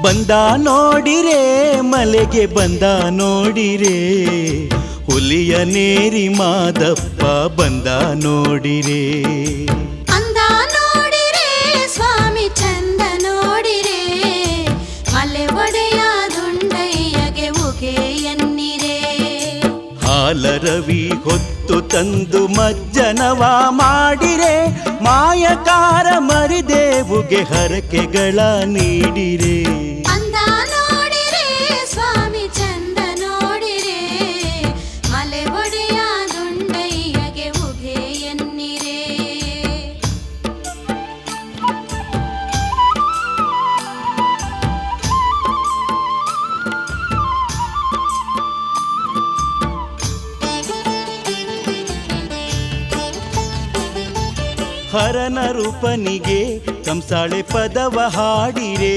ಬಂದ ನೋಡಿರೆ ಮಲೆಗೆ ಬಂದ ನೋಡಿರೆ, ಹುಲಿಯ ನೇರಿ ಮಾದಪ್ಪ ಬಂದ ನೋಡಿರೆ. ಅಂದ ನೋಡಿರೆ ಸ್ವಾಮಿ ಚಂದ ನೋಡಿರೆ, ಮಲೆ ಒಡೆಯ ದುಂಡಯ್ಯಗೆ ಉಗೆ ಎನ್ನಿರೆ. ಹಾಲರವಿ ಹೊತ್ತು ತಂದು ಮಜ್ಜನವ ಮಾಡಿರೆ, ಮಾಯಕಾರ ಮರಿದೇವುಗೆ ಹರಕೆಗಳ ನೀಡಿರೆ. ಅಂದ ನೋಡಿರೆ ಸ್ವಾಮಿ ಚಂದ ನೋಡಿರೆ, ಮಲೆ ಒಡೆಯ ದುಂಡಯ್ಯಗೆ ಉಗೆ ಎನ್ನಿರೆ. ಹರನ ರೂಪನಿಗೆ ಕಂಸಾಳೆ ಪದವ ಹಾಡಿರೆ,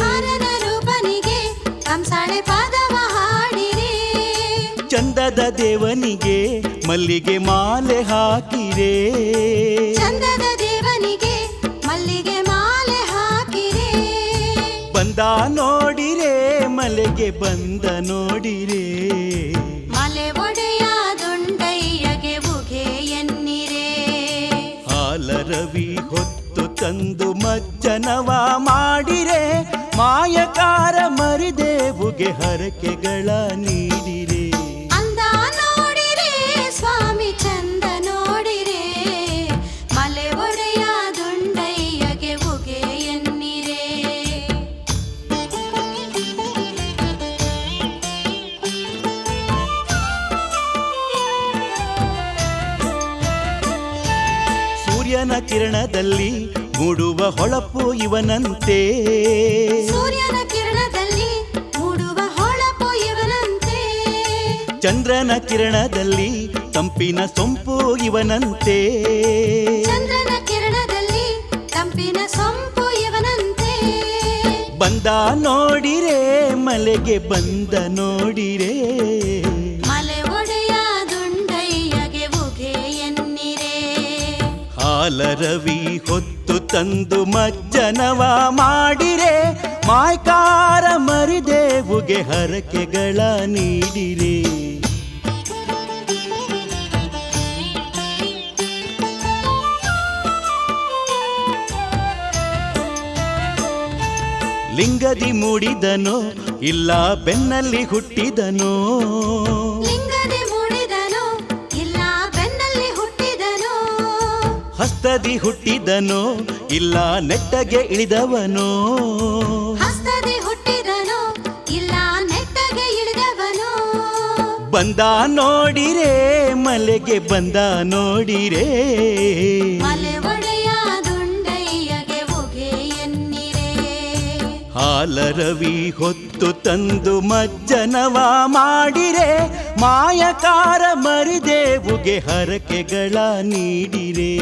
ಹರನ ರೂಪನಿಗೆ ಕಂಸಾಳೆ ಪದವ ಹಾಡಿರೆ. ಚಂದದ ದೇವನಿಗೆ ಮಲ್ಲಿಗೆ ಮಾಲೆ ಹಾಕಿರೆ, ಚಂದದ ದೇವನಿಗೆ ಮಲ್ಲಿಗೆ ಮಾಲೆ ಹಾಕಿರೆ. ಬಂದ ನೋಡಿರೆ ಮಲೆಗೆ ಬಂದ ನೋಡಿರೆ, ಮಲೆ ಒಡೆಯ ದುಂಡಯ್ಯಗೆ ಉಗೆ ಎನ್ನಿರೆ. ಹಾಲರವಿ ಹೊತ್ತು ತಂದು ಮಜ್ಜನವ ಮಾಡಿರೆ, ಮಾಯಕಾರ ಮರಿದೇವುಗೆ ಹರಕೆಗಳ ನೀಡಿರೆ. ಅಂದ ನೋಡಿರೆ ಸ್ವಾಮಿ ಚಂದ ನೋಡಿರೆ, ಮಲೆ ಒಡೆಯ ದುಂಡಯ್ಯಗೆ ಉಗೆ ಎನ್ನಿರೆ. ಸೂರ್ಯನ ಕಿರಣದಲ್ಲಿ ಮೂಡುವ ಹೊಳಪು ಇವನಂತೆ, ಸೂರ್ಯನ ಕಿರಣದಲ್ಲಿ ಮೂಡುವ ಹೊಳಪು ಇವನಂತೆ. ಚಂದ್ರನ ಕಿರಣದಲ್ಲಿ ತಂಪಿನ ಸೊಂಪು ಇವನಂತೆ, ಚಂದ್ರನ ಕಿರಣದಲ್ಲಿ ತಂಪಿನ ಸೊಂಪು ಇವನಂತೆ. ಬಂದ ನೋಡಿರೆ ಮಲೆಗೆ ಬಂದ ನೋಡಿರೆ, ಮಲೆ ಒಡೆಯ ದುಂಡಯ್ಯಗೆ ಉಗೆ ಎನ್ನಿರೆ. ಹಾಲರವಿ ಹೊತ್ತು ತಂದು ಮಜ್ಜನವ ಮಾಡಿರೆ, ಮಾಯ್ಕಾರ ಮರಿದೇವುಗೆ ಹರಕೆಗಳ ನೀಡಿರೆ. ಲಿಂಗದಿ ಮೂಡಿದನೋ ಇಲ್ಲ ಬೆನ್ನಲ್ಲಿ ಹುಟ್ಟಿದನೋ, ಲಿಂಗದಿ ಮೂಡಿದನೋ ಇಲ್ಲ ಬೆನ್ನಲ್ಲಿ ಹುಟ್ಟಿದನೋ. ಹಸ್ತದಿ ಹುಟ್ಟಿದನೋ ಇಲ್ಲ ನೆಟ್ಟಗೆ ಇಳಿದವನೋ, ಹಸ್ತದಿ ಹುಟ್ಟಿದನೋ ಇಲ್ಲ ನೆಟ್ಟಗೆ ಇಳಿದವನೋ. ಬಂದ ನೋಡಿರೆ ಮಲೆಗೆ ಬಂದ ನೋಡಿರೆ, ಮಲೆ ಒಡೆಯ ದುಂಡಯ್ಯಗೆ ಉಗೆ ಎನ್ನಿರೆ. ಹಾಲರವಿ ಹೊತ್ತು ತಂದು ಮಜ್ಜನವ ಮಾಡಿರೆ, ಮಾಯಕಾರ ಮರಿದೇವುಗೆ ಹರಕೆಗಳ ನೀಡಿರೆ.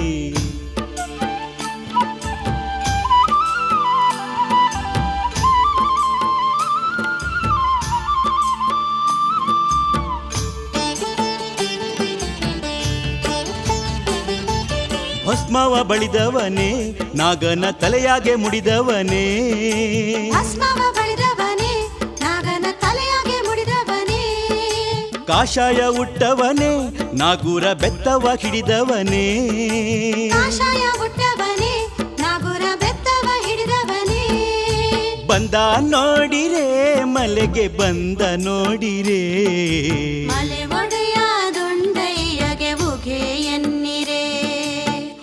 ಭಸ್ಮವ ಬಳಿದವನೇ ನಾಗನ ತಲೆಯಾಗೆ ಮುಡಿದವನೇ, ಭಸ್ಮವ ಬಳಿದವನೇ ನಾಗನ ತಲೆಯಾಗೆ ಮುಡಿದವನೇ. ಕಾಷಾಯ ಉಟ್ಟವನೇ ನಾಗೂರ ಬೆತ್ತವ ಹಿಡಿದವನೇ, ಕಾಷಾಯ ಹುಟ್ಟವನೇ ನಾಗುರ ಬೆತ್ತವ ಹಿಡಿದವನೇ. ಬಂದ ನೋಡಿರೆ ಮಲೆಗೆ ಬಂದ ನೋಡಿರೆ, ಮಲೆ ಒಡೆಯ ದುಂಡಯ್ಯಗೆ ಉಗೆ ಎನ್ನಿರೆ.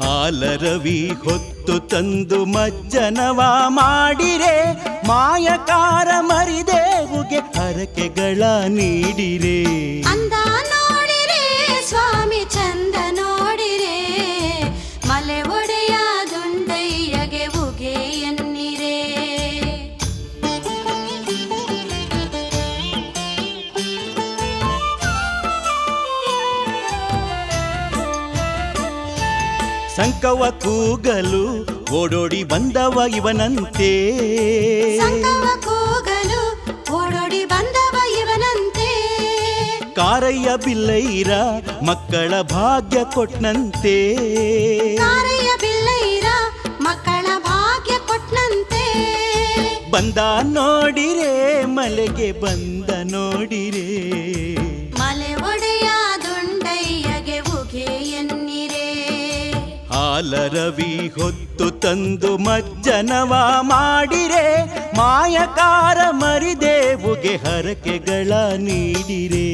ಹಾಲರವಿ ಹೊತ್ತು ತಂದು ಮಜ್ಜನವ ಮಾಡಿರೆ, ಮಾಯಕಾರ ಮರಿದೇವುಗೆ ಹರಕೆಗಳ ನೀಡಿರೆ. ಅಂದ ನೋಡಿರೆ ಸ್ವಾಮಿ ಚಂದ ನೋಡಿರೆ, ಮಲೆ ಒಡೆಯ ದುಂಡಯ್ಯಗೆ ಉಗೆ ಎನ್ನಿರೆ. ಸಂಕವ ಕೂಗಲು ಓಡೋಡಿ ಬಂದವ ಇವನಂತೆ, ಸಂಕವ ಕೂಗಲು ಓಡೋಡಿ ಬಂದವ ಇವನಂತೆ. ಕಾರಯ್ಯ ಬಿಲ್ಲೈರ ಮಕ್ಕಳ ಭಾಗ್ಯ ಕೊಟ್ನಂತೆ, ಕಾರಯ್ಯ ಬಿಲ್ಲೈರ ಮಕ್ಕಳ ಭಾಗ್ಯ ಕೊಟ್ನಂತೆ. ಬಂದ ನೋಡಿರೆ ಮಲೆಗೆ ಬಂದ ನೋಡಿರೆ ಮಲೆ ಒಡೆಯ ದುಂಡಯ್ಯಗೆ ಉಗೆ ಎನ್ನಿರೆ ಹಾಲರವಿ ಹೊತ್ತು ತಂದು ಮಜ್ಜನವ ಮಾಡಿರೆ ಮಾಯಕಾರ ಮರಿದೇವುಗೆ ಹರಕೆಗಳ ನೀಡಿರೆ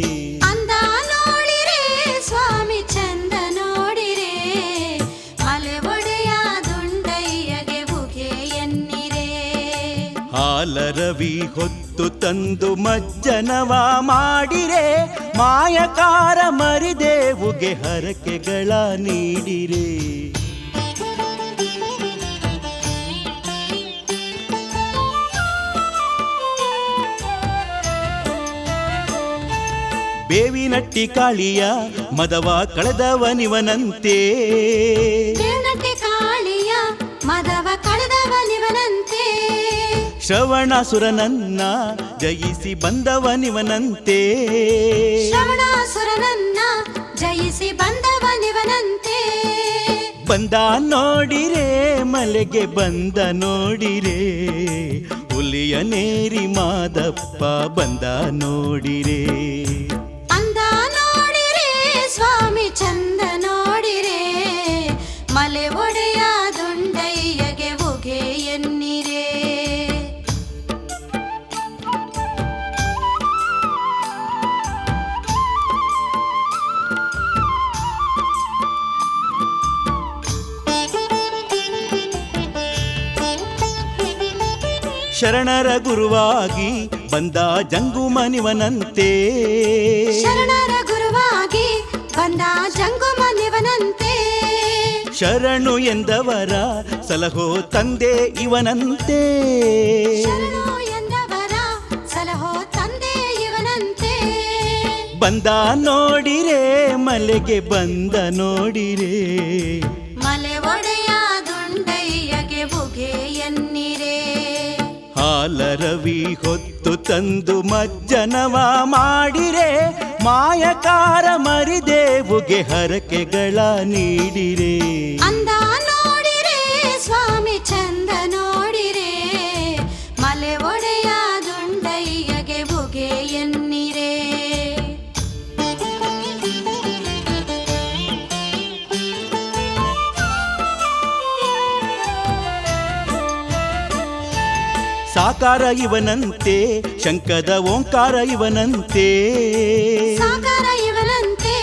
ಅಂದ ನೋಡಿರೆ ಸ್ವಾಮಿ ಚಂದ ನೋಡಿರೆ ಮಲೆ ಒಡೆಯ ದುಂಡಯ್ಯಗೆ ಉಗೆ ಎನ್ನಿರೆ ಹಾಲರವಿ ಹೊತ್ತು ತಂದು ಮಜ್ಜನವ ಮಾಡಿರೆ ಮಾಯಕಾರ ಮರಿದೇವುಗೆ ಹರಕೆಗಳ ನೀಡಿರೆ ಬೇವಿನಟ್ಟಿ ಕಾಳಿಯ ಮದವ ಕಳೆದವನಿವನಂತೆ ಬೇವಿನಟ್ಟಿ ಕಾಳಿಯ ಮದವ ಕಳೆದವನಿವನಂತೆ ಶ್ರವಣಾಸುರನನ್ನ ಜಯಿಸಿ ಬಂದವನಿವನಂತೆ ಶ್ರವಣಾಸುರನನ್ನ ಜಯಿಸಿ ಬಂದವನಿವನಂತೆ ಬಂದ ನೋಡಿರೆ ಮಲೆಗೆ ಬಂದ ನೋಡಿರೆ ಹುಲಿಯ ನೇರಿ ಮಾದಪ್ಪ ಬಂದ ನೋಡಿರೆ ಅಂದ ನೋಡಿರೆ ಸ್ವಾಮಿ ಚಂದ ನೋಡಿರೆ ಮಲೆ ಒಡೆಯ ದುಂಡಯ್ಯಗೆ ಉಗೆ ಎನ್ನಿರೆ ಶರಣರ ಗುರುವಾಗಿ ಬಂದ ಜಂಗುಮನಿವನಂತೆ ಶರಣರ ಗುರುವಾಗಿ ಬಂದ ಜಂಗುಮನಿವನಂತೆ ಶರಣು ಎಂದವರ ಸಲಹೋ ತಂದೆ ಇವನಂತೆ ಶರಣು ಎಂದವರ ಸಲಹೋ ತಂದೆ ಇವನಂತೆ ಬಂದ ನೋಡಿರೆ ಮಲೆಗೆ ಬಂದ ನೋಡಿರೆ ಮಲೆ ಒಡೆಯ ದುಂಡಯ್ಯಗೆ ಉಗೆ ಎನ್ನಿರೆ ಹಾಲರವಿ ಹೊತ್ತು ತಂದು ಮಜ್ಜನವ ಮಾಡಿರೆ ಮಾಯಕಾರ ಮರಿದೇವುಗೆ ಹರಕೆಗಳ ನೀಡಿರೆ ಅಂದ ನೋಡಿರೆ ಸ್ವಾಮಿ ಚಂದ ನೋಡಿರೆ ಮಲೆ ಒಡೆಯ ದುಂಡಯ್ಯಗೆ ಉಗೆ ಎನ್ನಿರೆ ಸಾಕಾರ ಇವನಂತೆ ಶಂಕದ ಓಂಕಾರ ಇವನಂತೆ ಸಾಕಾರ ಇವನಂತೆ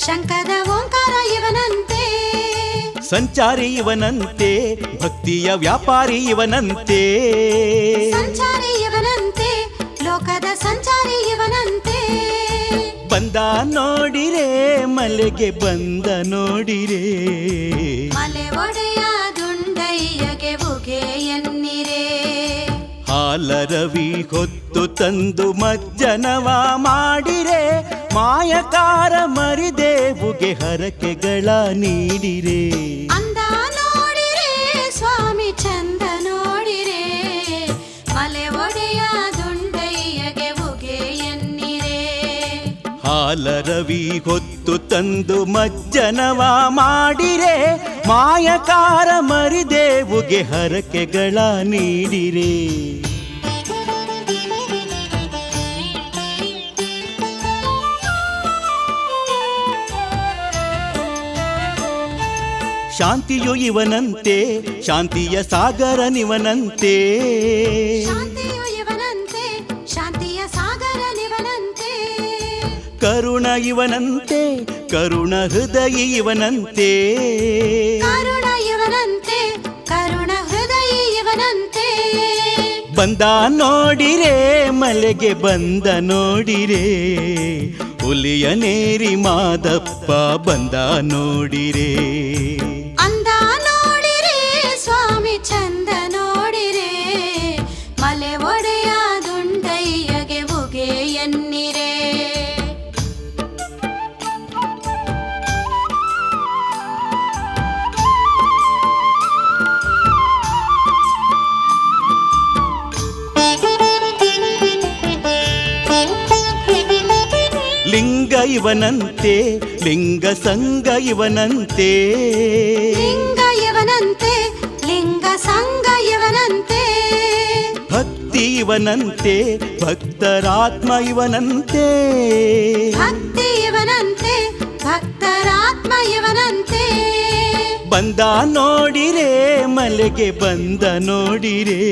ಶಂಕದ ಓಂಕಾರ ಇವನಂತೆ ಸಂಚಾರಿ ಇವನಂತೆ ಭಕ್ತಿಯ ವ್ಯಾಪಾರಿ ಇವನಂತೆ ಸಂಚಾರಿ ಇವನಂತೆ ಲೋಕದ ಸಂಚಾರಿ ಇವನಂತೆ ಬಂದ ನೋಡಿರೆ ಮಲೆಗೆ ಬಂದ ನೋಡಿರೆ ಮಲೆ ಒಡೆಯ ದುಂಡಯ್ಯಗೆ ಉಗೆ ಎನ್ನಿರೆ ಹಾಲರವಿ ಹೊತ್ತು ತಂದು ಮಜ್ಜನವ ಮಾಡಿರೆ ಮಾಯಕಾರ ಮರಿದೇವುಗೆ ಹರಕೆಗಳ ನೀಡಿರೆ ಅಂದ ನೋಡಿರೆ ಸ್ವಾಮಿ ಚಂದ ನೋಡಿರೆ ಮಲೆ ಒಡೆಯ ದುಂಡಯ್ಯಗೆ ಉಗೆ ಎನ್ನಿರೆ ಹಾಲರವಿ ಹೊತ್ತು ತಂದು ಮಜ್ಜನವ ಮಾಡಿರೆ ಮಾಯಕಾರ ಮರಿದೇವುಗೆ ಹರಕೆಗಳ ನೀಡಿರೆ ಶಾಂತಿಯು ಇವನಂತೆ ಶಾಂತಿಯ ಸಾಗರನಿವನಂತೆ ಶಾಂತಿಯು ಇವನಂತೆ ಶಾಂತಿಯ ಸಾಗರನಿವನಂತೆ ಕರುಣ ಇವನಂತೆ ಕರುಣ ಹೃದಯ ಇವನಂತೆ ಕರುಣ ಇವನಂತೆ ಕರುಣ ಹೃದಯ ಇವನಂತೆ ಬಂದ ನೋಡಿರೆ ಮಲೆಗೆ ಬಂದ ನೋಡಿರೆ ಹುಲಿಯ ನೇರಿ ಮಾದಪ್ಪ ಬಂದ ನೋಡಿರೆ ಅಂದ ನೋಡಿರೆ ಸ್ವಾಮಿ ಚಂದ ನೋಡಿರೆ ಮಲೆ ಒಡೆಯ ದುಂಡಯ್ಯಗೆ ಉಗೆ ಎನ್ನಿರೆ ಲಿಂಗ ಇವನಂತೆ ಲಿಂಗ ಸಂಗ ಇವನಂತೆ ಲಿಂಗ ಇವನಂತೆ ಲಿಂಗ ಸಂಗ ಇವನಂತೆ ಇವನಂತೆ ಭಕ್ತರಾತ್ಮ ಇವನಂತೆ ಭಕ್ತಿ ಇವನಂತೆ ಭಕ್ತರಾತ್ಮ ಇವನಂತೆ ಬಂದ ನೋಡಿರೆ ಮಲೆಗೆ ಬಂದ ನೋಡಿರೆ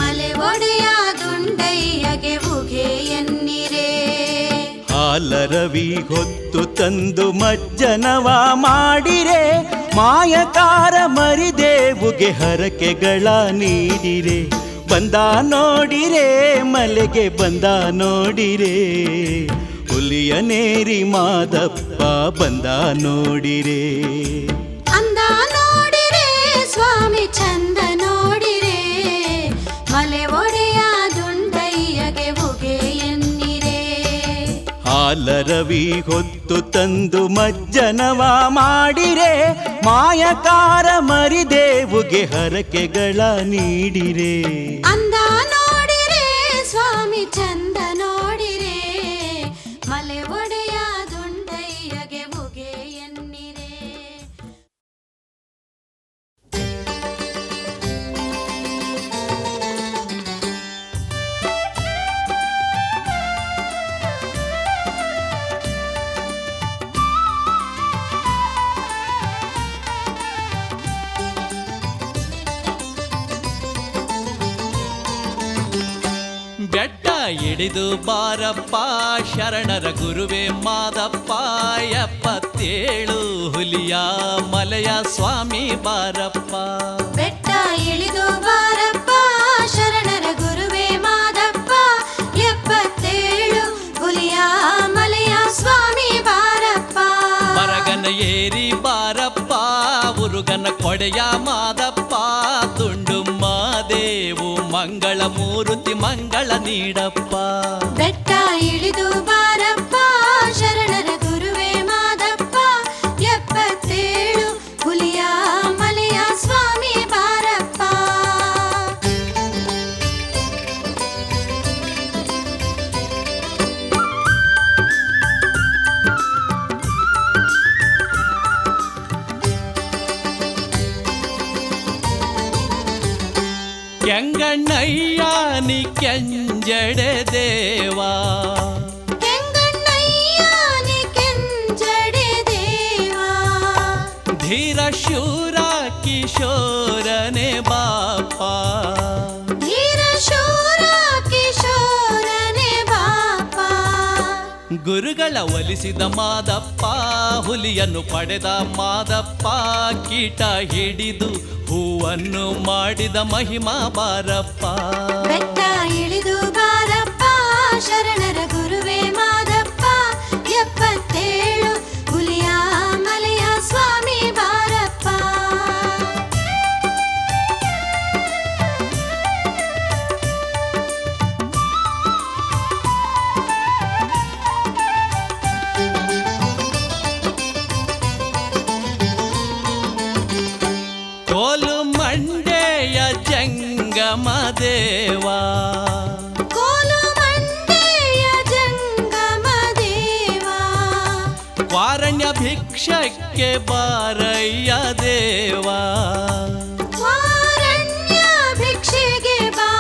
ಮಲೆ ಒಡೆಯ ದುಂಡಯ್ಯಗೆ ಉಗೆ ಎನ್ನಿರೆ ಹಾಲರವಿ ಹೊತ್ತು ತಂದು ಮಜ್ಜನವ ಮಾಡಿರೆ ಮಾಯಕಾರ ಮರಿದೇವುಗೆ ಹರಕೆಗಳ ನೀಡಿರೆ ಬಂದ ನೋಡಿರೆ ಮಲೆಗೆ ಬಂದ ನೋಡಿರೆ ಹುಲಿಯ ನೇರಿ ಮಾದಪ್ಪ ಬಂದ ನೋಡಿರೆ ಅಂದ ನೋಡಿರೆ ಸ್ವಾಮಿ ಚಂದ ನೋಡಿರೆ ಮಲೆ ಒಡೆಯ ದುಂಡಯ್ಯಗೆ ಉಗೆ ಎನ್ನಿರೆ ಹಾಲರವಿ ಹೊತ್ತು ತಂದು ಮಜ್ಜನವ ಮಾಡಿರೆ ಮಾಯಕಾರ ಮರಿದೇವುಗೆ ಹರಕೆಗಳ ನೀಡಿರೆ ಅಂದ ನೋಡಿರೆ ಸ್ವಾಮಿ ಚಂದ ನೋಡಿರೆ ಮಲೆ ಒಡೆಯ ದುಂಡಯ್ಯಗೆ ಉಗೆ ಎನ್ನಿರೆ ಬೆಟ್ಟ ಹಿಡಿದು ಬಾರಪ್ಪ ಶರಣರ ಗುರುವೇ ಮಾದಪ್ಪ 77 ಹುಲಿಯ ಮಲೆಯ ಸ್ವಾಮಿ ಬಾರಪ್ಪ ಬೆಟ್ಟ ಇಳಿದು ಬಾರಪ್ಪ ಶರಣರ ಗುರುವೇ ಮಾದಪ್ಪ 77 ಹುಲಿಯ ಮಲೆಯ ಸ್ವಾಮಿ ಬಾರಪ್ಪ ಮರಗನ ಏರಿ ಬಾರಪ್ಪ ಉರುಗನ ಕೊಡೆಯ ಮಾದಪ್ಪ ತುಂಡು ಮಾದೇವು ಮಂಗಳ ಮೂರುತಿ ಮಂಗಳ ನೀಡಪ್ಪ ಬೆಟ್ಟ ಇಳಿದು ಬಾರಪ್ಪ ಶರಣರ ಗುರುವೇ ಮಾದಪ್ಪ 77 ಹುಲಿಯ ಮಲೆಯ ಸ್ವಾಮಿ ಬಾರಪ್ಪ ಕೆಂಗಣ್ಣಯ್ಯ ನೀ ಕೆಂಜಡೆ ದೇವಾ ಕೆಂಗಣ್ಣಯ್ಯ ನೀ ಕೆಂಜಡೆ ದೇವಾ ಧೀರ ಶೂರ ಕಿಶೋರನೆ ಬಾಪ ಧೀರ ಶೂರ ಕಿಶೋರನೆ ಬಾಪ ಗುರುಗಳ ಒಲಿಸಿದ ಮಾದಪ್ಪ ಹುಲಿಯನ್ನು ಪಡೆದ ಮಾದಪ್ಪ ಕೀಟ ಹಿಡಿದು ಹೂವನ್ನು ಮಾಡಿದ ಮಹಿಮಾ ಬಾರಪ್ಪ ಬೆಟ್ಟ ಇಳಿದು ಬಾರಪ್ಪ ಶರಣರ ಗುರುವೇ ಮಾದಪ್ಪ 77 ಹುಲಿಯ ಮಲೆಯ ಸ್ವಾಮಿ ಬಾರಪ್ಪ ಕೋಲು ಮಂಡೆಯ ಜಂಗಮ ದೇವಾ ಕೋಲು ಮಂಡೆಯ ಜಂಗಮ ದೇವಾ ವಾರಣ್ಯ ಭಿಕ್ಷಕ್ಕೆ ಬಾರಯ್ಯ ದೇವಾ ವಾರಣ್ಯ ಭಿಕ್ಷೆಗೆ ಬಾ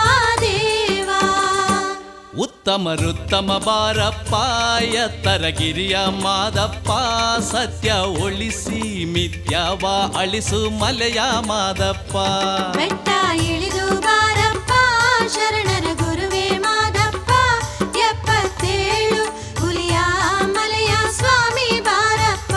ದೇವಾ ಉತ್ತಮರುತ್ತಮ ಬಾರಪ್ಪ ಎತ್ತರಗಿರಿಯ ಮಾದಪ್ಪ ಸತ್ಯ ಒಳಿಸಿ ಮಿಥ್ಯಾವ ಅಳಿಸು ಮಲೆಯ ಮಾದಪ್ಪ ಬೆಟ್ಟ ಇಳಿದು ಬಾರಪ್ಪ ಶರಣರ ಗುರುವೇ ಮಾದಪ್ಪ 77 ಹುಲಿಯ ಮಲೆಯ ಸ್ವಾಮಿ ಬಾರಪ್ಪ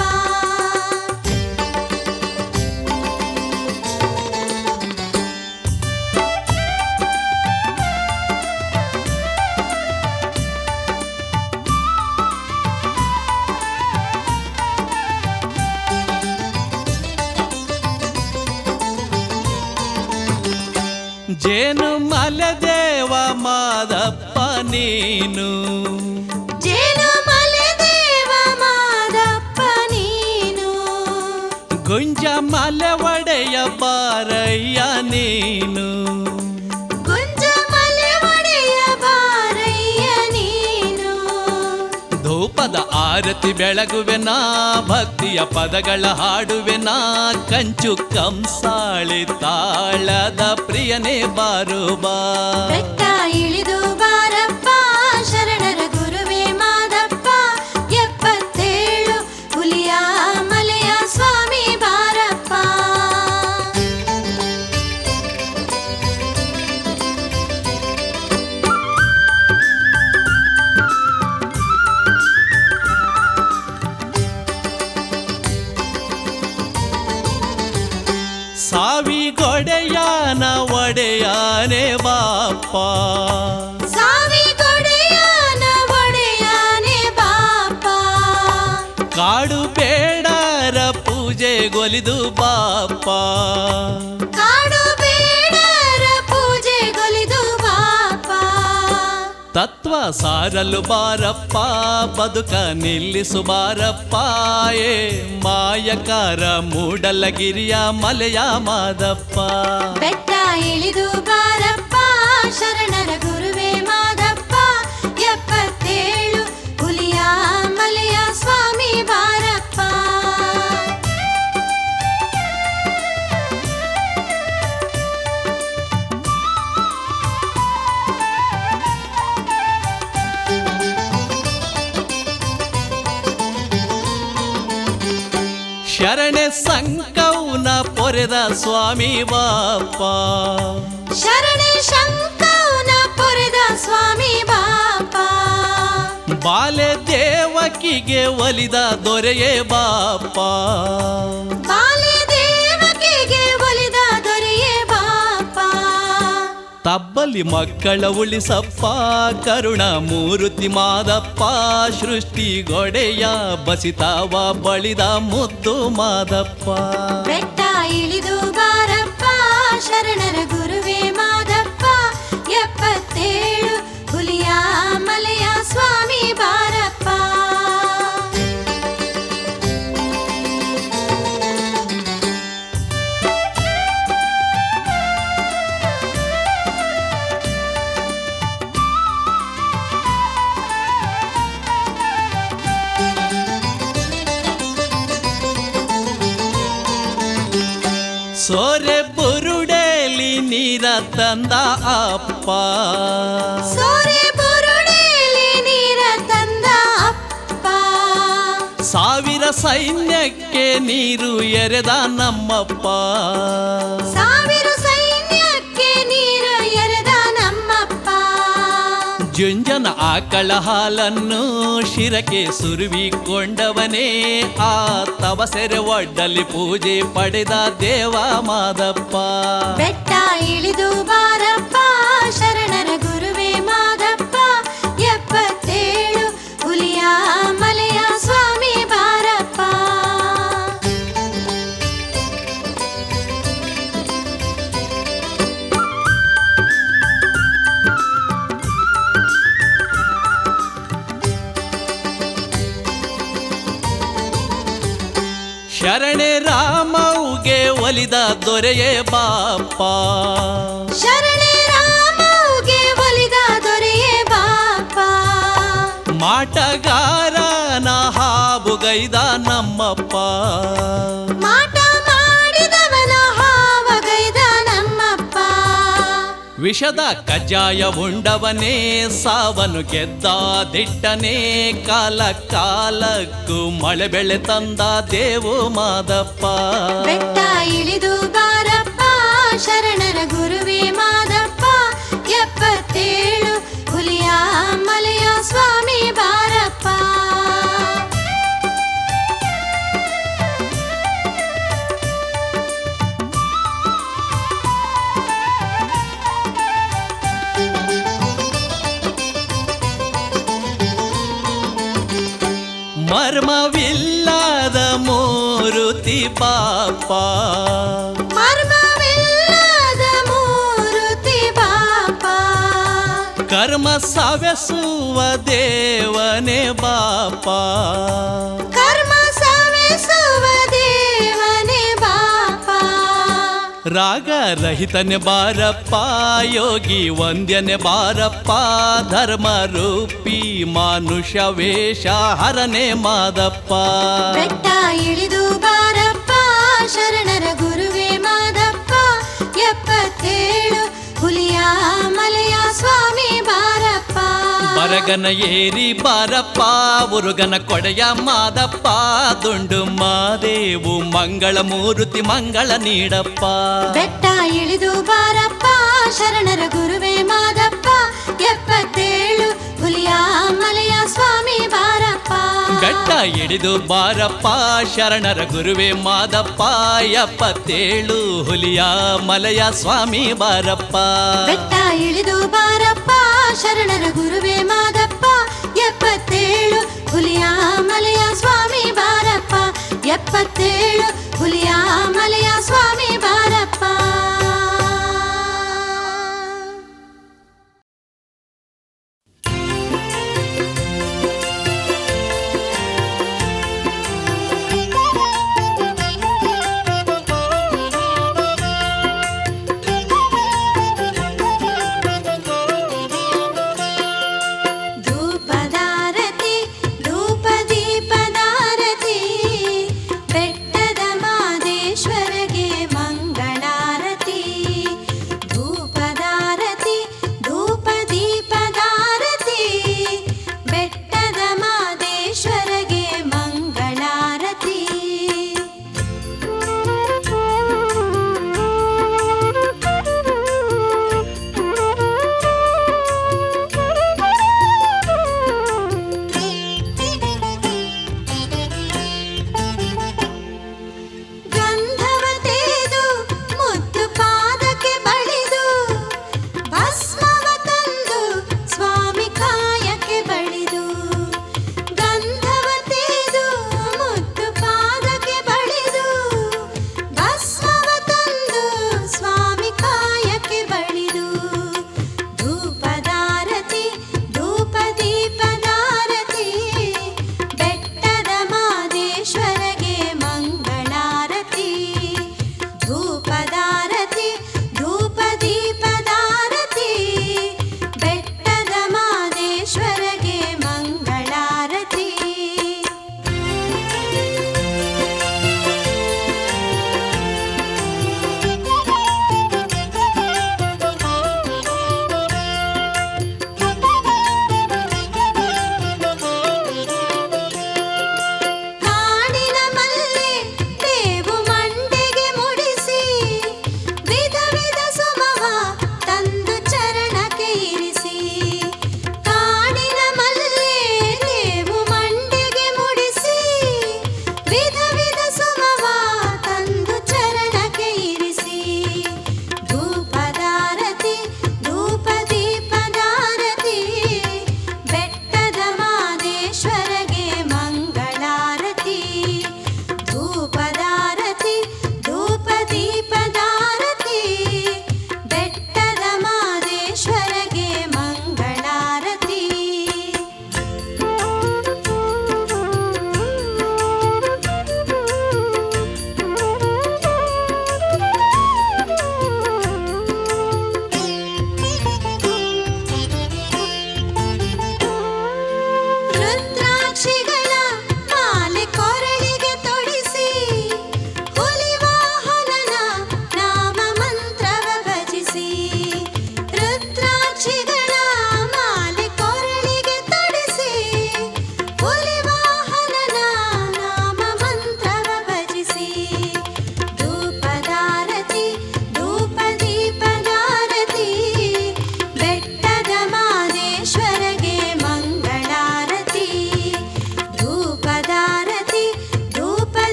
ಜೇನು ಮಲದೇವ ಮಾದಪ್ಪ ನೀನು ಜೇನು ಮಲೆ ದೇವ ಮಾದಪ್ಪ ನೀನು ಗುಂಜ ಮಲೆ ಒಡೆಯ ಬಾರಯ್ಯ ನೀನು ಗುಂಜ ಮಲೆ ಒಡೆಯ ಬಾರಯ್ಯ ನೀನು ಧೂಪ ತುಪ್ಪದ ಆರತಿ ಬೆಳಗುವೆನಾ ಭಕ್ತಿಯ ಪದಗಳ ಹಾಡುವೆನಾ ಕಂಚು ಕಂಸಾಳಿ ತಾಳದ ಪ್ರಿಯನೇ ಬಾರು ಬಾ ಬೆಟ್ಟ ಇಳಿದು ಬಾರಪ್ಪ ಶರಣರ ಗುರುವೇ ಮಾದಪ್ಪ 77 ಹುಲಿಯ ಮಲೆಯ ಸ್ವಾಮಿ ಬಾರಪ್ಪ ಸಾವಿಗೊಡೆಯಾನ ಒಡೆಯಾನೆ ಬಾಪ್ಪ ಸಾವಿಗೊಡೆಯಾನ ಒಡೆಯಾನೆ ಬಾಪ ಕಾಡು ಬೇಡರ ಪೂಜೆಗೊಲಿದು ಬಾಪ್ಪ ಕಾಡು ಬೇಡರ ಪೂಜೆಗೊಲಿದು ಬಾಪ ತತ್ವ ಸಾರಲು ಬಾರಪ್ಪ ಬದುಕ ನಿಲ್ಲಿಸು ಬಾರಪ್ಪ ಏ ಮಾಯಕಾರ ಮೂಡಲಗಿರಿಯ ಮಲೆಯ ಮಾದಪ್ಪ ಬೆಟ್ಟ ಇಳಿದು ಬಾರಪ್ಪ ಶರಣರ ಗುರುವೇ ಮಾದಪ್ಪ 77 ಹುಲಿಯ ಮಲೆಯ ಸ್ವಾಮಿ ಬಾರಪ್ಪ ಶರಣೆ ಸಂಕೌನ ಪೊರೆದ ಸ್ವಾಮಿ ಬಾಪ್ಪ ಶರಣೆ ಶಂಕೌನ ಪೊರೆದ ಸ್ವಾಮಿ ಬಾಪ ಬಾಲೆ ದೇವಕಿಗೆ ಒಲಿದ ದೊರೆಯೇ ಬಾಪ್ಪ ಬಾಲ್ಯ ದೇವಕಿಗೆ ಒಲಿದ ದೊರೆಯೇ ಬಾಪ ತಬ್ಬಲಿ ಮಕ್ಕಳ ಉಳಿಸಪ್ಪ ಕರುಣ ಮೂರುತಿ ಮಾದಪ್ಪ ಸೃಷ್ಟಿಗೊಡೆಯ ಬಸಿತಾವ ಬಳಿದ ಮುದ್ದು ಮಾದಪ್ಪ ಬೆಟ್ಟ ಇಳಿದು ಬಾರಪ್ಪ ಶರಣರ ಗುರುವೇ ಮಾದಪ್ಪ 77 ಹುಲಿಯ ಮಲೆಯ ಸ್ವಾಮಿ ಬಾರಪ್ಪ ಸೋರೆ ಬುರುಡೇಲಿ ನೀರ ತಂದ ಅಪ್ಪ ಸೋರೆ ಬುರುಡೇಲಿ ನೀರ ತಂದ ಅಪ್ಪ ಸಾವಿರ ಸೈನ್ಯಕ್ಕೆ ನೀರು ಎರೆದ ನಮ್ಮಪ್ಪ ಸಾವಿರ ಸೈನ್ಯಕ್ಕೆ ನೀರು ಎರೆದ ನಮ್ಮಪ್ಪ ಜುಂಜನ ಆಕಳ ಹಾಲನ್ನು ಶಿರಕ್ಕೆ ಸುರುವಿಕೊಂಡವನೇ ಆ ತವಸೆರೆ ಒಡ್ಡಲಿ ಪೂಜೆ ಪಡೆದ ದೇವ ಮಾದಪ್ಪ ಬೆಟ್ಟ ಇಳಿದು ಬಾರಪ್ಪ ಶರಣರ ಗುರುವೇ ಮಾದಪ್ಪ 77 ಹುಲಿಯ ಮಲೆಯ ಸ್ವಾಮಿ ಬಾರಪ್ಪ ಶರಣೆ ರಾಮೌಗೆ ಒಲಿದ ದೊರೆಯೇ ಬಾಪ್ಪ ಶರಣೆ ರಾಮೌಗೆ ಒಲಿದ ದೊರೆಯೇ ಬಾಪ ಮಾಟಗಾರನ ಹಾಬುಗೈದ ನಮ್ಮಪ್ಪ ಮಾಟ ಮಾಡಿದವನ ಹಾವಗೈದ ನಮ್ಮಪ್ಪ ವಿಷದ ಕಜ್ಜಾಯ ಉಂಡವನೇ ಸಾವನು ಗೆದ್ದ ದಿಟ್ಟನೇ ಕಾಲ ಕಾಲಕ್ಕೂ ಮಳೆ ಬೆಳೆ ತಂದ ದೇವು ಮಾದಪ್ಪ ಬೆಟ್ಟ ಇಳಿದು ಬಾರಪ್ಪ ಶರಣರ ಗುರುವೇ ಮಾದಪ್ಪ 77 ಹುಲಿಯ ಮಲೆಯ ಸ್ವಾಮಿ ಬಾರಪ್ಪ ಮರ್ಮವಿಲ್ಲದ ಮೂರುತಿ ಪಾಪ ಮರ್ಮವಿಲ್ಲದ ಮೂರುತಿ ಬಾಪ ಕರ್ಮ ಸವೆಸುವ ದೇವನೇ ಬಾಪ ಕರ್ಮ ಸವೆಸುವ ದೇವನೇ ಬಾಪ ರಾಗ ರಹಿತನೆ ಬಾರಪ್ಪ ಯೋಗಿ ವಂದ್ಯನೆ ಬಾರಪ್ಪ ಧರ್ಮ ರೂಪಿ ಮಾನುಷ ವೇಷ ಹರನೆ ಮಾದಪ್ಪ ಬೆಟ್ಟ ಇಳಿದು ಬಾರಪ್ಪ ಶರಣರ ಗುರುವೇ ಮಾದಪ್ಪ 77 ಹುಲಿಯ ಮಲೆಯ ಸ್ವಾಮಿ ಬಾರಪ್ಪ ಬರಗನ ಏರಿ ಬಾರಪ್ಪ ಉರುಗನ ಕೊಡೆಯ ಮಾದಪ್ಪ ದುಂಡು ಮಾದೇವು ಮಂಗಳ ಮೂರುತಿ ಮಂಗಳ ನೀಡಪ್ಪ ಬೆಟ್ಟ ಇಳಿದು ಬಾರಪ್ಪ ಶರಣರ ಗುರುವೇ ಮಾದಪ್ಪ 77 ಹುಲಿಯ ಮಲೆಯ ಸ್ವಾಮಿ ಬಾರಪ್ಪ ಬೆಟ್ಟ ಇಳಿದು ಬಾರಪ್ಪ ಶರಣರ ಗುರುವೇ ಮಾದಪ್ಪ 77 ಹುಲಿಯ ಮಲೆಯ ಸ್ವಾಮಿ ಬಾರಪ್ಪ ಬೆಟ್ಟ ಇಳಿದು ಬಾರಪ್ಪ ಶರಣರ ಗುರುವೇ ಮಾದಪ್ಪ 77 ಹುಲಿಯ ಮಲೆಯ ಸ್ವಾಮಿ ಬಾರಪ್ಪ 77 ಹುಲಿಯ ಮಲೆಯ ಸ್ವಾಮಿ ಬಾರಪ್ಪ ಧೂಪದಾರತಿ ಧೂಪ ದೀಪದಾರತಿ ಬೆಟ್ಟದ ಮಾದೇವ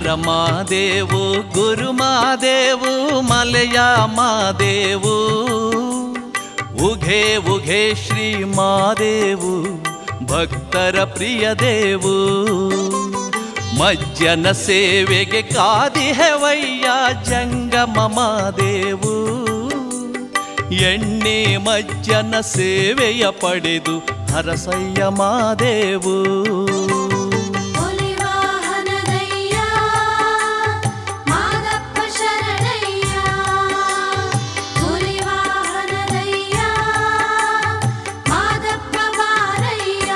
ಹರಮಾದೇವು ಗುರುಮಾದೇವು ಮಲೆಯ ಮಾದೇವು ಉಘೆ ಉಘೆ ಶ್ರೀ ಮಾದೇವು ಭಕ್ತರ ಪ್ರಿಯ ದೇವು ಮಜ್ಜನ ಸೇವೆಗೆ ಕಾದಿಹೆವಯ್ಯ ಜಂಗಮ ಮಾದೇವು ಎಣ್ಣೆ ಮಜ್ಜನ ಸೇವೆಯ ಪಡೆದು ಹರಸಯ್ಯ ಮಾದೇವು ಹುಲಿವಾಹನದಯ್ಯ ಮಾದಪ್ಪ ಶರಣಯ್ಯ ಹುಲಿವಾಹನದಯ್ಯ ಮಾದಪ್ಪ ಬಾರಯ್ಯ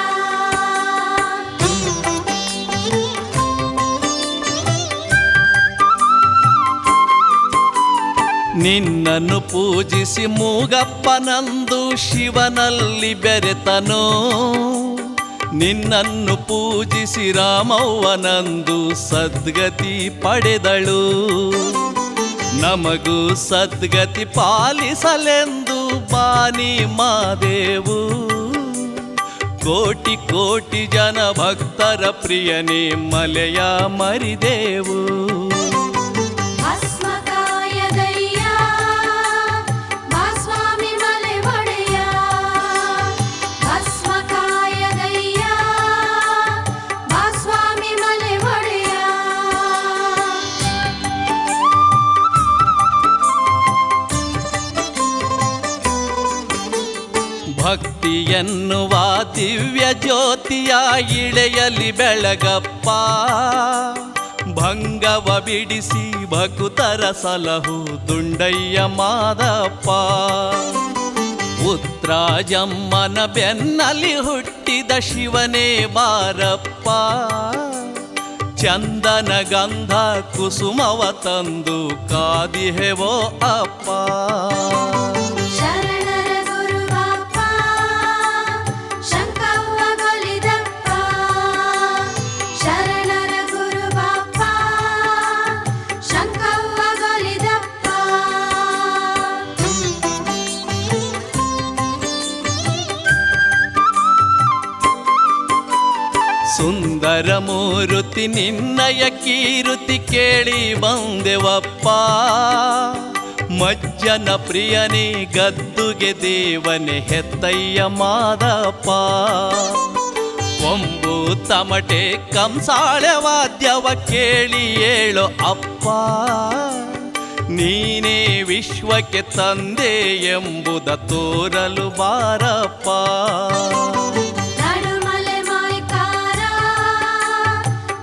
ನಿನ್ನನ್ನು ಪೂಜಿಸಿ ಮೂಗಪ್ಪನಂದು ಶಿವನಲ್ಲಿ ಬೆರೆತನೋ ನಿನ್ನನ್ನು ಪೂಜಿಸಿ ರಾಮವ್ವನಂದು ಸದ್ಗತಿ ಪಡೆದಳು ನಮಗೂ ಸದ್ಗತಿ ಪಾಲಿಸಲೆಂದು ಬಾನಿ ಮಾದೇವು ಕೋಟಿ ಕೋಟಿ ಜನ ಭಕ್ತರ ಪ್ರಿಯನೇ ಮಲೆಯ ಮರಿದೇವು ಭಸ್ಮಕಾಯದಯ್ಯ ಬಾಸ್ವಾಮಿ ಮಲೆ ಒಡೆಯ ಭಸ್ಮಕಾಯದಯ್ಯ ಬಾಸ್ವಾಮಿ ಮಲೆ ಒಡೆಯ ಭಕ್ತಿ ಎನ್ನುವ ದಿವ್ಯ ಜ್ಯೋತಿಯ ಇಳೆಯಲಿ ಬೆಳಗಪ್ಪ ಭಂಗವ ಬಿಡಿಸಿ ಭಕುತರ ಸಲಹು ದುಂಡಯ್ಯ ಮಾದಪ್ಪ ಉತ್ರಾಜಮ್ಮನ ಬೆನ್ನಲಿ ಹುಟ್ಟಿದ ಶಿವನೇ ಬಾರಪ್ಪ ಚಂದನ ಗಂಧ ಕುಸುಮವ ತಂದು ಕಾದಿಹೆವೋ ಅಪ್ಪ ಶರಣರ ಗುರುವಪ್ಪ ಶಂಕವ್ವ ಗೊಲಿದಪ್ಪ ಶರಣರ ಗುರುವಪ್ಪ ಶಂಕವ್ವ ಗೊಲಿದಪ್ಪ ಸುಂದರ ಮೂರುತಿ ನಿನ್ನಯ ಕೀರುತಿ ಕೇಳಿ ಬಂದೆವಪ್ಪ ಮಜ್ಜನ ಪ್ರಿಯನೇ ಗದ್ದುಗೆ ದೇವನೇ ಹೆತ್ತಯ್ಯ ಮಾದಪ್ಪ ಕೊಂಬು ತಮಟೆ ಕಂಸಾಳೆ ವಾದ್ಯವ ಕೇಳಿ ಏಳು ಅಪ್ಪ ನೀನೇ ವಿಶ್ವಕ್ಕೆ ತಂದೆ ಎಂಬುದ ತೋರಲು ಬಾರಪ್ಪ ನಡುಮಲೆ ಮಾಯ್ಕಾರ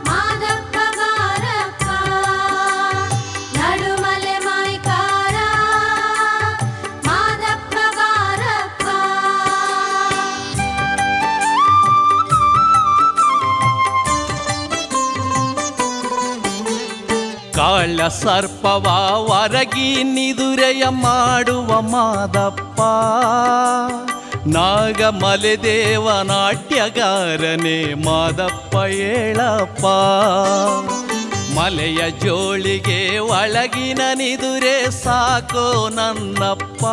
ಮಾದಪ್ಪ ಬಾರಪ್ಪ ನಡುಮಲೆ ಮಾಯ್ಕಾರ ಮಾದಪ್ಪ ಬಾರಪ್ಪ ಕಾಳ ಸರ್ಪವ ವರಗಿ ನಿದುರೆಯ ಮಾಡುವ ಮಾದಪ್ಪ ನಾಗಮಲೆದೇವ ನಾಟ್ಯಗಾರನೇ ಮಾದಪ್ಪ ಏಳಪ್ಪ ಮಲೆಯ ಜೋಳಿಗೆ ಒಳಗಿನ ನಿದುರೆ ಸಾಕೋ ನನ್ನಪ್ಪ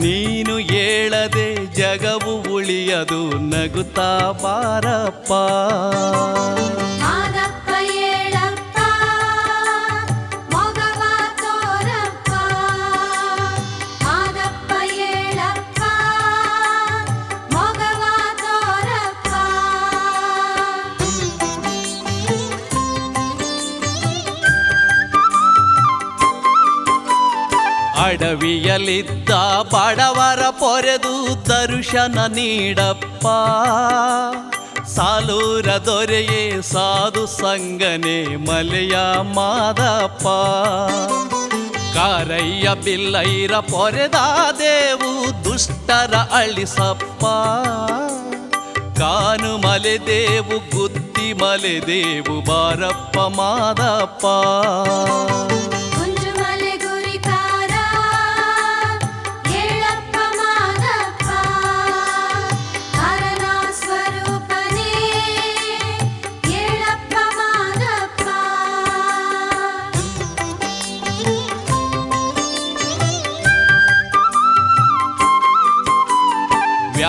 ನೀನು ಏಳದೆ ಜಗವು ಉಳಿಯದು ನಗುತ್ತಾ ಬಾರಪ್ಪ ಮಾದಪ್ಪ ಏಳಪ್ಪ ಮೊಗವ ತೋರಪ್ಪ ಮಾದಪ್ಪ ಏಳಪ್ಪ ಮೊಗವ ತೋರಪ್ಪ ಅಡವಿಯಲಿದ್ದ ಬಡವರ ಪೊರೆದು ದರ್ಶನ ನೀಡಪ್ಪ ಸಾಲೂರ ದೊರೆಯೇ ಸಾಧು ಸಂಗನೆ ಮಲೆಯ ಮಾದಪ್ಪ ಕಾರಯ್ಯ ಬಿಲ್ಲೈರ ಪೊರೆದ ದೇವು ದುಷ್ಟರ ಅಳಿಸಪ್ಪ ಕಾನು ಮಲೆದೇವು ಗುದ್ದಿ ಮಲೆದೇವು ಬಾರಪ್ಪ ಮಾದಪ್ಪ ಕುಂಜುಮಲೆ ಗುರಿಕಾರ ಏಳಪ್ಪ ಮಾದಪ್ಪ ಹರನ ಸ್ವರೂಪನೇ ಏಳಪ್ಪ ಮಾದಪ್ಪ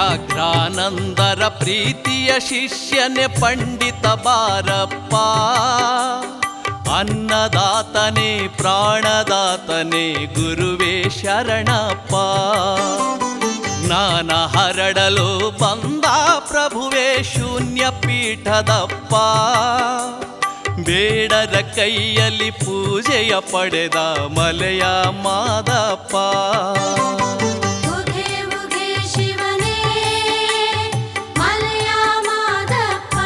ವ್ಯಾಘ್ರಾನಂದರ ಪ್ರೀತಿಯ ಪ್ರಿಯ ಶಿಷ್ಯನೇ ಪಂಡಿತ ಬಾರಪ್ಪ, ಅನ್ನದಾತನೇ ಪ್ರಾಣದಾತನೇ ಗುರುವೇ ಶರಣಪ್ಪ. ಜ್ಞಾನ ಹರಡಲು ಬಂದ ಪ್ರಭುವೇ ಶೂನ್ಯ ಪೀಠದಪ್ಪ, ಬೇಡರ ಕೈಯಲ್ಲಿ ಪೂಜೆಯ ಪಡೆದ ಮಲೆಯ ಮಾದಪ್ಪ. ಉಗೆ ಉಗೆ ಶಿವನೇ ಮಲೆಯ ಮಾದಪ್ಪ,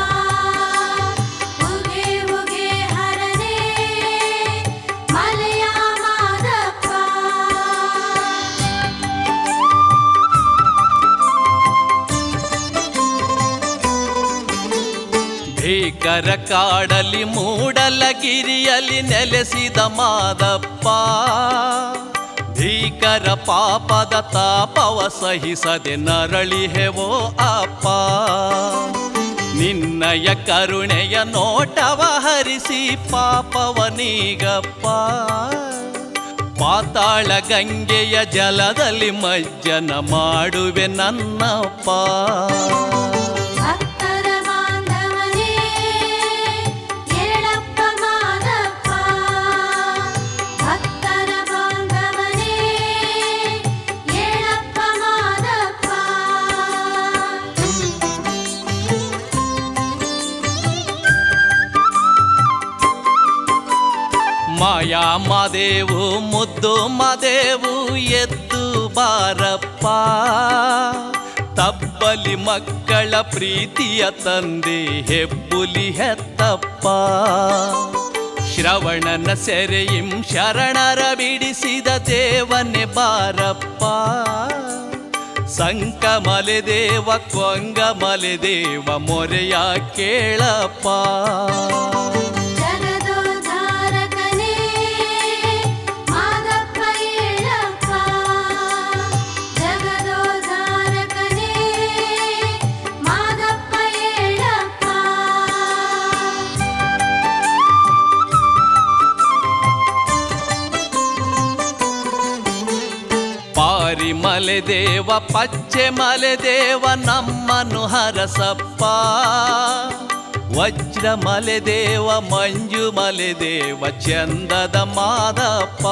ಉಗೆ ಉಗೆ ಹರನೇ ಮಲೆಯ ಮಾದಪ್ಪ. ಭೀಕರ ಕಾಡಲಿ ಮೂಡಲಗಿರಿಯಲ್ಲಿ ನೆಲೆಸಿದ ಮಾದಪ್ಪ, ಭೀಕರ ಪಾಪದ ತಾಪವ ಸಹಿಸದೆ ನರಳಿಹೆವೋ ಅಪ್ಪ. ನಿನ್ನಯ ಕರುಣೆಯ ನೋಟವ ಹರಿಸಿ ಪಾಪವನೀಗಪ್ಪ, ಪಾತಾಳ ಗಂಗೆಯ ಜಲದಲ್ಲಿ ಮಜ್ಜನ ಮಾಡುವೆ ನನ್ನಪ್ಪ. ಭಕ್ತರ ಬಾಂಧವನೇ ಏಳಪ್ಪ ಮಾದಪ್ಪ, ಭಕ್ತರ ಬಾಂಧವನೇ ಏಳಪ್ಪ ಮಾದಪ್ಪ. ಮಾಯಾ ಮಾದೇವು ಮುದ್ದು ಮಾದೇವು ಎದ್ದು ಬಾರಪ್ಪ, ತಬ್ಬಲಿ ಮಕ್ಕಳ ಪ್ರೀತಿಯ ತಂದೆ ಹೆಬ್ಬುಲಿ ಹೆತ್ತಪ್ಪ. ಶ್ರವಣನ ಸೆರೆಯಿಂ ಶರಣರ ಬಿಡಿಸಿದ ದೇವನೇ ಬಾರಪ್ಪ, ಸಂಕಮಲೆ ದೇವ ಕೊಂಗಮಲೆ ದೇವ ಮೊರೆಯ ಕೇಳಪ್ಪ. ಜಗದೋದ್ಧಾರಕನೇ ಮಾದಪ್ಪ ಏಳಪ್ಪ, ಜಗದೋದ್ಧಾರಕನೇ ಮಾದಪ್ಪ ಏಳಪ್ಪ. ಪಾರಿಮಲೆ ದೇವ ಪಚ್ಚೆ ಮಲೆ ದೇವ ನಮ್ಮನು ಹರಸಪ್ಪ, ವಜ್ರಮಲೆ ದೇವ ಮಂಜುಮಲೆ ದೇವ ಚಂದದ ಮಾದಪ್ಪ.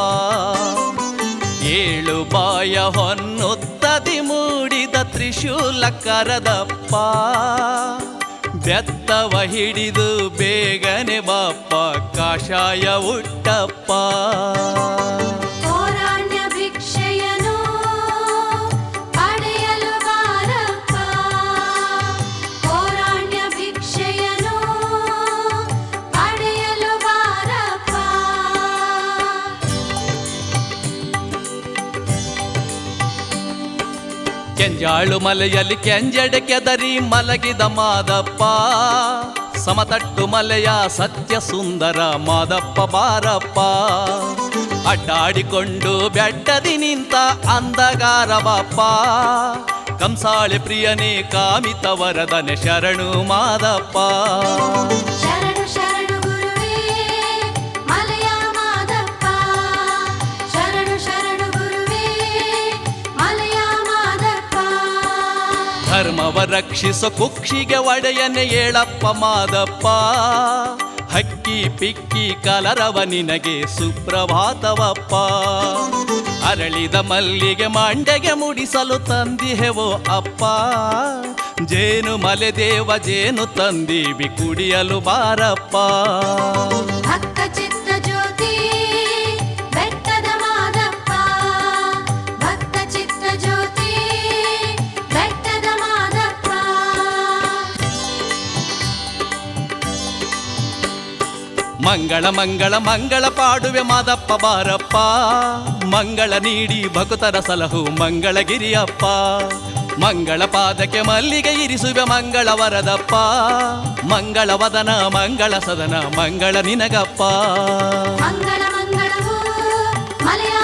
ಏಳು ಬಾಯ ಹೊನ್ನುತ್ತದಿ ಮೂಡಿದ ತ್ರಿಶೂಲ ಕರದಪ್ಪ, ಬೆತ್ತವ ಹಿಡಿದು ಬೇಗನೆ ಬಾಪ್ಪ ಕಾಷಾಯ ಉಟ್ಟಪ್ಪ. ಪೌರಾಣ್ಯ ಭಿಕ್ಷೆಯನು ಪಡೆಯಲು ಬಾರಪ್ಪ, ಪೌರಾಣ್ಯ ಭಿಕ್ಷೆಯನು ಪಡೆಯಲು ಬಾರಪ್ಪ. ಕೆಂಜಾಳು ಮಲೆಯಲ್ಲಿ ಕೆಂಜಡೆ ಕೆದರಿ ಮಲಗಿದ ಮಾದಪ್ಪ, ಸಮತಟ್ಟು ಮಲೆಯ ಸತ್ಯ ಸುಂದರ ಮಾದಪ್ಪ ಬಾರಪ್ಪ. ಅಡ್ಡಾಡಿಕೊಂಡು ಬೆಟ್ಟದಿ ನಿಂತ ಅಂಧಗಾರ ಬಾಪ್ಪ, ಕಂಸಾಳೆ ಪ್ರಿಯನೇ ಕಾಮಿತ ವರದನೆ ಶರಣು ಮಾದಪ್ಪ. ಶರಣು ಶರಣು ಗುರುವೇ ಮಲೆಯ ಮಾದಪ್ಪ, ಶರಣು ಶರಣು ಗುರುವೇ ಮಲೆಯ ಮಾದಪ್ಪ. ಧರ್ಮವ ರಕ್ಷಿಸೋ ಕುಕ್ಷಿಗೆ ಒಡೆಯನೆ ಏಳಪ್ಪ ಮಾದಪ್ಪ, ಹಕ್ಕಿ ಪಿಕ್ಕಿ ಕಲರವ ನಿನಗೆ ಸುಪ್ರಭಾತವಪ್ಪ. ಅರಳಿದ ಮಲ್ಲಿಗೆ ಮಂಡೆಗೆ ಮುಡಿಸಲು ತಂದಿಹೆವೋ ಅಪ್ಪ, ಜೇನು ಮಲೆ ದೇವ ಜೇನು ತಂದೀವಿ ಕುಡಿಯಲು ಬಾರಪ್ಪ. ಭಕ್ತ ಚಿತ್ತ ಜ್ಯೋತಿ ಬೆಟ್ಟದ ಮಾದಪ್ಪ, ಭಕ್ತ ಚಿತ್ತ ಜ್ಯೋತಿ ಬೆಟ್ಟದ ಮಾದಪ್ಪ. ಮಂಗಳ ಮಂಗಳ ಮಂಗಳ ಪಾಡುವೆ ಮಾದಪ್ಪ ಬಾರಪ್ಪ, ಮಂಗಳ ನೀಡಿ ಭಕ್ತರ ಸಲಹು ಮಂಗಳಗಿರಿಯಪ್ಪ. ಮಂಗಳ ಪಾದಕ್ಕೆ ಮಲ್ಲಿಗೆ ಇರಿಸುವೆ ಮಂಗಳ ವರದಪ್ಪ, ಮಂಗಳ ವದನ ಮಂಗಳ ಸದನ ಮಂಗಳ ನಿನಗಪ್ಪ. ಮಂಗಳ ಮಂಗಳವು ಮಲೆಯ